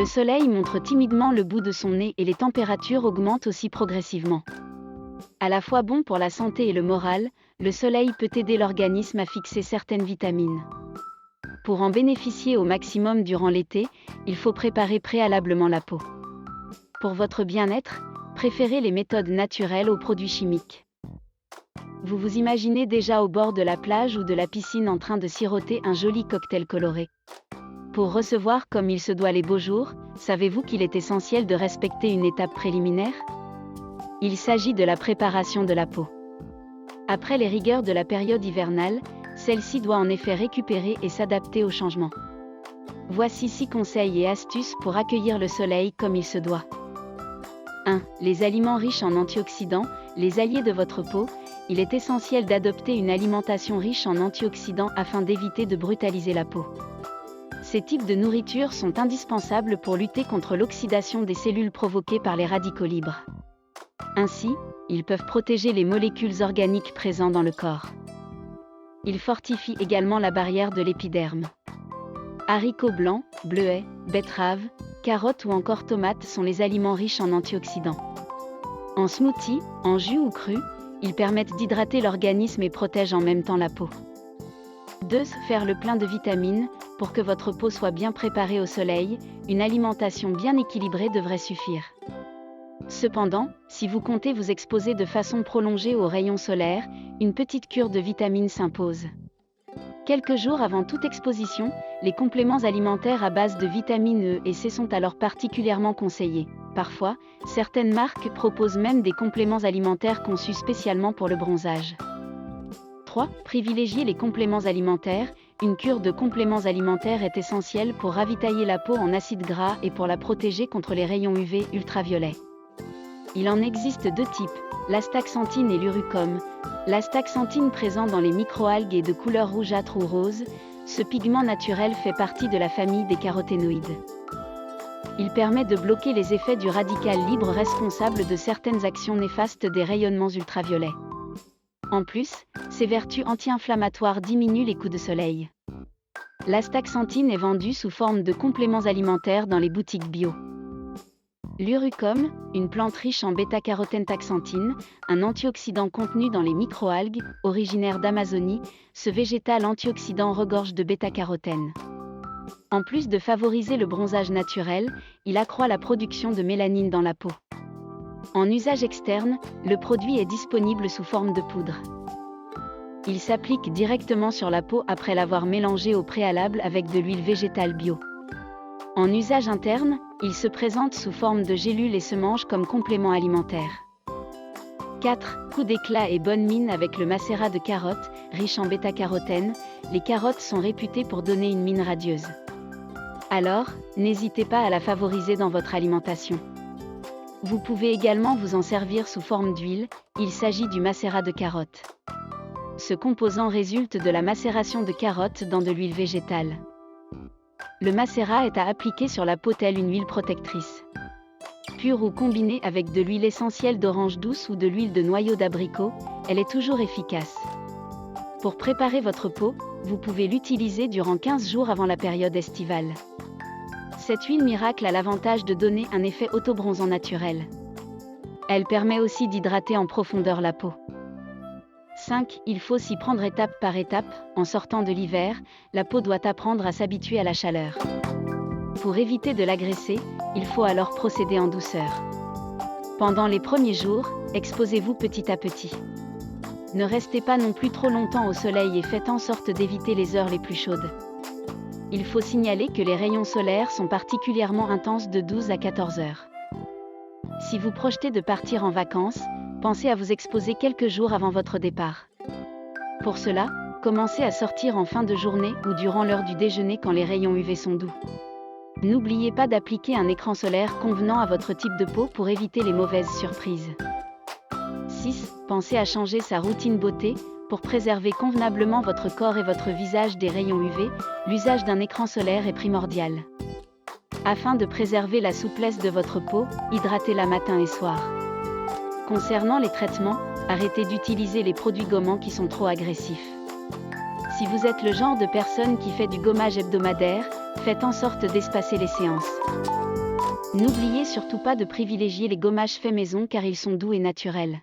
Le soleil montre timidement le bout de son nez et les températures augmentent aussi progressivement. À la fois bon pour la santé et le moral, le soleil peut aider l'organisme à fixer certaines vitamines. Pour en bénéficier au maximum durant l'été, il faut préparer préalablement la peau. Pour votre bien-être, préférez les méthodes naturelles aux produits chimiques. Vous vous imaginez déjà au bord de la plage ou de la piscine en train de siroter un joli cocktail coloré. Pour recevoir comme il se doit les beaux jours, savez-vous qu'il est essentiel de respecter une étape préliminaire ? Il s'agit de la préparation de la peau. Après les rigueurs de la période hivernale, celle-ci doit en effet récupérer et s'adapter aux changements. Voici 6 conseils et astuces pour accueillir le soleil comme il se doit. 1. Les aliments riches en antioxydants, les alliés de votre peau. Il est essentiel d'adopter une alimentation riche en antioxydants afin d'éviter de brutaliser la peau. Ces types de nourriture sont indispensables pour lutter contre l'oxydation des cellules provoquée par les radicaux libres. Ainsi, ils peuvent protéger les molécules organiques présentes dans le corps. Ils fortifient également la barrière de l'épiderme. Haricots blancs, bleuets, betteraves, carottes ou encore tomates sont les aliments riches en antioxydants. En smoothie, en jus ou cru, ils permettent d'hydrater l'organisme et protègent en même temps la peau. 2. Faire le plein de vitamines. Pour que votre peau soit bien préparée au soleil, une alimentation bien équilibrée devrait suffire. Cependant, si vous comptez vous exposer de façon prolongée aux rayons solaires, une petite cure de vitamines s'impose. Quelques jours avant toute exposition, les compléments alimentaires à base de vitamines E et C sont alors particulièrement conseillés. Parfois, certaines marques proposent même des compléments alimentaires conçus spécialement pour le bronzage. 3. Privilégiez les compléments alimentaires. Une cure de compléments alimentaires est essentielle pour ravitailler la peau en acides gras et pour la protéger contre les rayons UV ultraviolets. Il en existe 2 types, l'astaxanthine et l'urucum. L'astaxanthine présent dans les microalgues est de couleur rougeâtre ou rose. Ce pigment naturel fait partie de la famille des caroténoïdes. Il permet de bloquer les effets du radical libre responsable de certaines actions néfastes des rayonnements ultraviolets. En plus, ses vertus anti-inflammatoires diminuent les coups de soleil. L'astaxanthine est vendue sous forme de compléments alimentaires dans les boutiques bio. L'urucum, une plante riche en bêta-carotène taxanthine, un antioxydant contenu dans les microalgues, originaire d'Amazonie, ce végétal antioxydant regorge de bêta-carotène. En plus de favoriser le bronzage naturel, il accroît la production de mélanine dans la peau. En usage externe, le produit est disponible sous forme de poudre. Il s'applique directement sur la peau après l'avoir mélangé au préalable avec de l'huile végétale bio. En usage interne, il se présente sous forme de gélules et se mange comme complément alimentaire. 4. Coup d'éclat et bonne mine avec le macérat de carottes, riche en bêta-carotène. Les carottes sont réputées pour donner une mine radieuse. Alors, n'hésitez pas à la favoriser dans votre alimentation. Vous pouvez également vous en servir sous forme d'huile, il s'agit du macérat de carottes. Ce composant résulte de la macération de carottes dans de l'huile végétale. Le macérat est à appliquer sur la peau telle une huile protectrice. Pure ou combinée avec de l'huile essentielle d'orange douce ou de l'huile de noyau d'abricot, elle est toujours efficace. Pour préparer votre peau, vous pouvez l'utiliser durant 15 jours avant la période estivale. Cette huile miracle a l'avantage de donner un effet autobronzant naturel. Elle permet aussi d'hydrater en profondeur la peau. 5. Il faut s'y prendre étape par étape. En sortant de l'hiver, la peau doit apprendre à s'habituer à la chaleur. Pour éviter de l'agresser, il faut alors procéder en douceur. Pendant les premiers jours, exposez-vous petit à petit. Ne restez pas non plus trop longtemps au soleil et faites en sorte d'éviter les heures les plus chaudes. Il faut signaler que les rayons solaires sont particulièrement intenses de 12 à 14 heures. Si vous projetez de partir en vacances, pensez à vous exposer quelques jours avant votre départ. Pour cela, commencez à sortir en fin de journée ou durant l'heure du déjeuner quand les rayons UV sont doux. N'oubliez pas d'appliquer un écran solaire convenant à votre type de peau pour éviter les mauvaises surprises. 6. Pensez à changer sa routine beauté. Pour préserver convenablement votre corps et votre visage des rayons UV, l'usage d'un écran solaire est primordial. Afin de préserver la souplesse de votre peau, hydratez-la matin et soir. Concernant les traitements, arrêtez d'utiliser les produits gommants qui sont trop agressifs. Si vous êtes le genre de personne qui fait du gommage hebdomadaire, faites en sorte d'espacer les séances. N'oubliez surtout pas de privilégier les gommages faits maison car ils sont doux et naturels.